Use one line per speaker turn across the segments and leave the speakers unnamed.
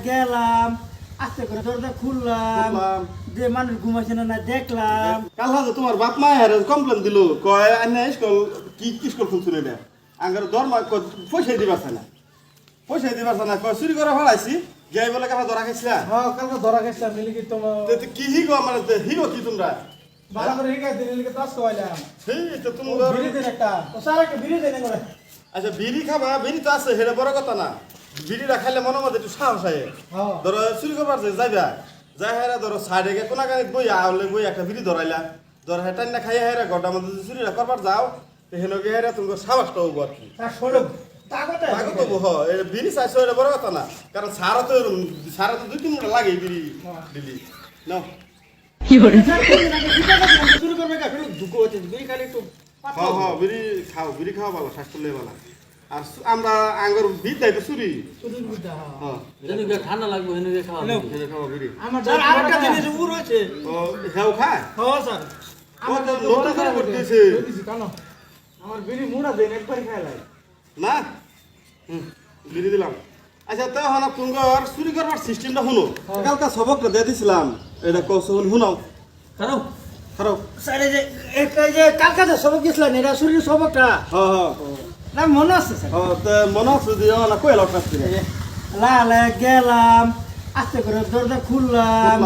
গেলাম আস্তে করে দরজা খুললাম যে মানুষ ঘুমাইছে না দেখলাম।
কাল হাজে তোমার বাপ মা আর কমপ্লেন দিল কয় আন্না স্কুল কি স্কুল খুলছিল এটা আঙ্গার দরমা পয়সা দিবারছে না কয় চুরি করে ফেলাইছি যাই বলে কারা ধরা খাইছিলা।
হ্যাঁ কালকে ধরা খাইছিলাম মিলিকি তোমার
কি হিগো আমার হিগো কি তোমরা
ভালো করে হিগাই দিন মিলিকি তাস খাওয়াইলাম।
সেই তো তুমি
বিড়ি দিন একটা তো সারা একটা বিড়ি দেন করে।
আচ্ছা বিড়ি খাবা বিড়ি তো আছে সেটা বড় কথা না, বিড়িটা খাইলে মনে মধ্যে একটু সাহস হয়। ধরো চুরি করবার যে যাইবা যাই হেরা ধরো সাইডে গিয়ে কোনা গাড়ি বই আউলে বই একটা বিড়ি ধরাইলা ধর হেটাই না খাইয়া হেরা ঘরটার মধ্যে যদি চুরিটা করবার যাও হেনকে হেরা তুমি সাহসটা হবো আর কি। বিড়ি চাইছো এটা বড় কথা না, কারণ সারা তো 2-3 মিনিট লাগে বিড়ি দিলি না। বিড়ি খাওয়া ভালো, স্বাস্থ্য লেগে ভালো। আর আমরা আঙ্গুর বিদ্যাই তো চুরি
ঠান্ডা লাগবে
খাওয়া বিড়ি
আমার আরেকটা জিনিস উড় আছে
ও হেও খায়।
হ্যাঁ স্যার
আমার তো লোটা করে করতেছে
কেন আমার বিড়ি মুড়া দেন একবার খাইলাই
না বিড়ি দিলাম। আচ্ছা তো হন তোমার চুরি করবার সিস্টেমটা শুনো, কালকা সবকটা দিয়ে দিছিলাম এটা কৌশল শুনাও।
কারণ
খারাপ
স্যার এই যে একটা যে কালকে যে সবক দিছিলেন এটা শরীর সবকটা
হ্যাঁ
না মনে আছে স্যার।
মনে আছে যে না কই লট আসছে
লালে গেলাম আস্তে করে দরজা খুললাম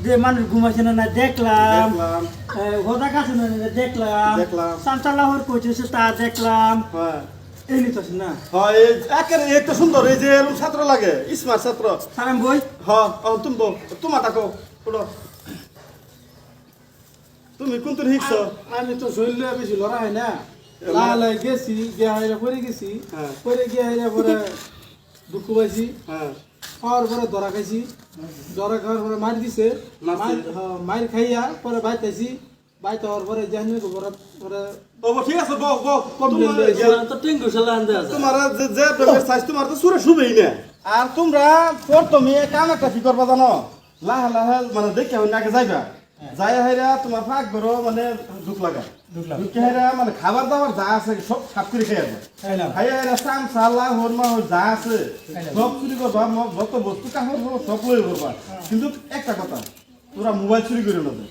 যে মানুষ ঘুমাইছে না দেখলাম হোদা কাছে না দেখলাম সান্তালাহর কইছে তা দেখলাম।
হ্যাঁ
এই নিতছ না
হ্যাঁ এই একের একটা সুন্দর এই যে এরকম ছাত্র লাগে স্মার্ট ছাত্র
সারাম বই
হ্যাঁ তুমি তোমার তাকো পড়ো তুমি কোন তোর হিকছ।
আমি তো শরীরে বেশি লড়া হয় না লালে গেছি গিয়ে হাইরা পরে গেছি পরে গিয়ে হাইরা পরে দুঃখ পাইছি
হ্যাঁ
খাওয়ার পরে ধরা খাইছি ধরা খাওয়ার পরে মার দিছে মার খাইয়া পরে বাইতে আইছি বাইতে হওয়ার পরে জানি পরে
ও ঠিক আছে বউ বউ
কমপ্লেন
তো টিঙ্গু শালা আনতে আছে
তোমার যে প্রেমের সাইজ তোমার তো সুরে শুবেই না। আর তোমরা প্রথমে কাম একটা কি করবা জানো লাহে লাহে মানে দেখে হইনা আগে যাইবা যাই হাইরা তোমার ফাঁক করো মানে দুঃখ লাগা দুঃখ হাইরা মানে খাবার দাবার যা আছে সব সাফ করে খেয়ে যাবে হাইয়া হাইরা চাম সালা হরমা যা আছে সব চুরি করবা যত বস্তু কাপড় সব লই করবা, কিন্তু একটা কথা তোরা মোবাইল চুরি করে নেবে।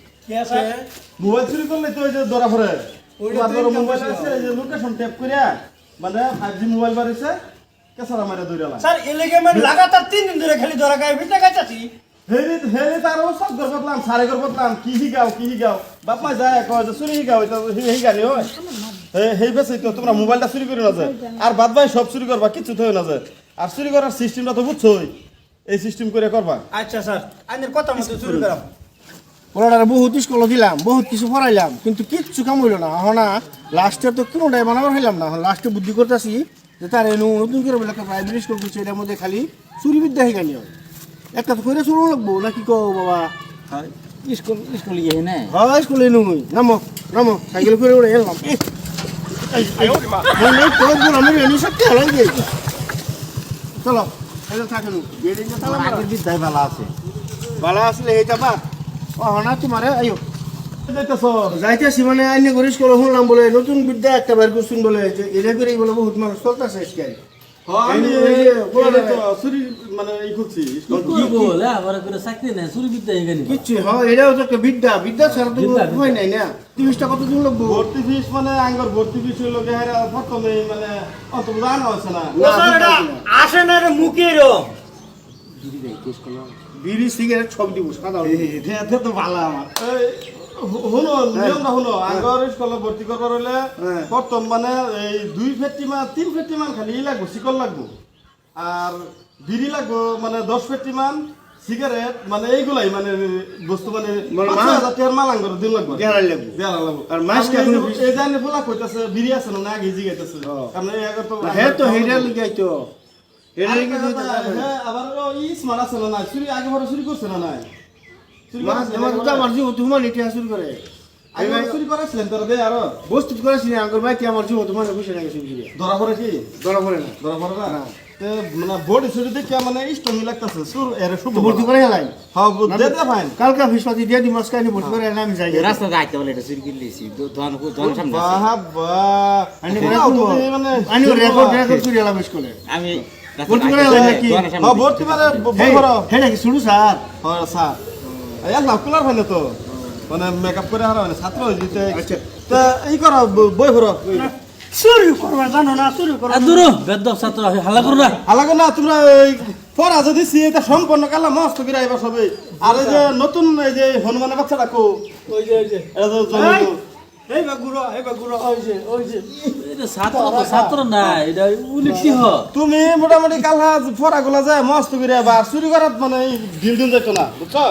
মোবাইল চুরি করলে তো ওই যে ধরা পড়ে মোবাইল আছে এই যে লোকেশন ট্যাপ করিয়া মানে 5G মোবাইল বাড়িছে কেসারা মারা দৌড়ালা।
স্যার এলাকা মানে লাগাতার 3 দিন ধরে খালি ধরা খাই ভিটা গাছাছি
হেরে তারও সব গর বদলাম সারে গর বদলাম কি হিগাও বাপ মা যায় কয় যে চুরি হিগাও এটা হি গাড়ি হয় হেই বেশি তো তোমরা মোবাইলটা চুরি করে না যায় আর বাদ ভাই সব চুরি করবা কিচ্ছু তো না যায়। আর চুরি করার সিস্টেমটা তো বুঝছোই, এই সিস্টেম করে করবা।
আচ্ছা স্যার আইনের কথা মতো চুরি করাম
ওনারা বহুত স্কুল দিলাম বহুত কিছু পড়াইলাম কিন্তু কিচ্ছু কাম হইল না। হনা লাস্টে তো কোনোটাই বানাবার হইলাম না, লাস্টে বুদ্ধি করতেছি যে তার নতুন করে বলে একটা প্রাইমারি স্কুল করছে এটার মধ্যে খালি চুরি বিদ্যা শিখানি হয় একটা তো করে চুরো লাগবো নাকি কো বাবা।
স্কুল গিয়ে না
হ্যাঁ স্কুলে নই নামো সাইকেল করে উড়ে এলাম চলো থাকেন
বিদ্যায় ভালো আছে
ভালো আসলে এইটা বা ও হনা তোমার আইও
যাইতেছ
যাইতেছি মানে আইনে করে স্কুলে শুনলাম বলে নতুন বিদ্যা একটা বের করছেন বলে এটা করেই বলে বহুত মানুষ চলতেছে স্কেল
চুরি মানে এই করছি
কি বল আবার করে চাকরি না চুরি বিদ্যা এখানে
কিচ্ছু হ্যাঁ এটাও তো একটা বিদ্যা ছাড়া তো হয় নাই না 30টা কতদিন লাগবো
ভর্তি ফিস মানে আঙ্গর ভর্তি ফিস হইলো গেরা প্রথমে মানে অত জানা আছে না
আসে না রে মুখে এরকম
বিড়ি সিগারেট সব দিব সাদা
এটা তো ভালো আমার শুনো নিয়মটা শুনো আঙ্গর স্কুলে ভর্তি করবার হলে প্রথম মানে এই 2 ফেটি মান 3 ফেটি মান খালি লাগবো শিকল লাগবো আর বিড়ি লাগবো মানে 10 ফেটি মান সিগারেট মানে এইগুলাই মানে বস্তু মানে 5000 টাকার মাল আঙ্গর দিন লাগবো দেড় লাগবো
আর মাস
এই জানি ফুলা কইতাছে বিড়ি আছে না আগে জিগাইতাছে কারণ এই আগে তো
হে তো হেডা লিগাইতো হেডা লিগাই
হ্যাঁ আবার ই স্মার্ট আছে না চুরি আগে বড় চুরি করছে না নাই চুরি
আমার জীবন তোমার ইতিহাস শুরু করে
আগে চুরি করেছিলেন তোরা দে আরো
বস্তু করেছি না আঙ্গুর ভাই কি আমার জীবন তোমার খুশি লাগে শুরু করে
ধরা পড়ে কি
ধরা পড়ে না
না মানে বডি চুরি দেখে মানে ইষ্টমি লাগতাছে সুর এর শুভ
ভর্তি করে হেলাই
হ্যাঁ দে দে ফাইন
কালকা ফিসপাতি দিয়ে দি মাসকানি ভর্তি করে আমি যাই
রাস্তা যাইতে বলে এটা চুরি করলেছি দোকান সামনে
বাহ বাহ
মানে রেকর্ড করে এলাম স্কুলে
আমি
ভর্তি করে এলেন নাকি
হ্যাঁ ভর্তি মানে বই ভরো
হে নাকি শুরু স্যার
হ্যাঁ স্যার এই আল্লাহ কুলার ভাই না তো মানে মেকআপ করে হারা মানে ছাত্র হয়ে যেতে তা এই করো বই ভরো
চুরি করবা জানো না চুরি করবা
দূর বেদব ছাত্র হাল্লা করো না
আলাগো না তোমরা ওই পড়া যদি এটা সম্পন্ন কালা মস্ত করে আইবা সবে আর এই যে নতুন এই যে হনুমানের বাচ্চাটা কো
ওই যে
এটা তো জন্ম
এই বাগুড়ো ওই যে
এটা ছাত্র তো ছাত্র না এটা উলিটি হ
তুমি মোটামুটি কালা পড়াগুলা যায় মস্ত করে আইবা আর চুরি করাত মানে ঢিল ঢিল যাইতো না বুঝছো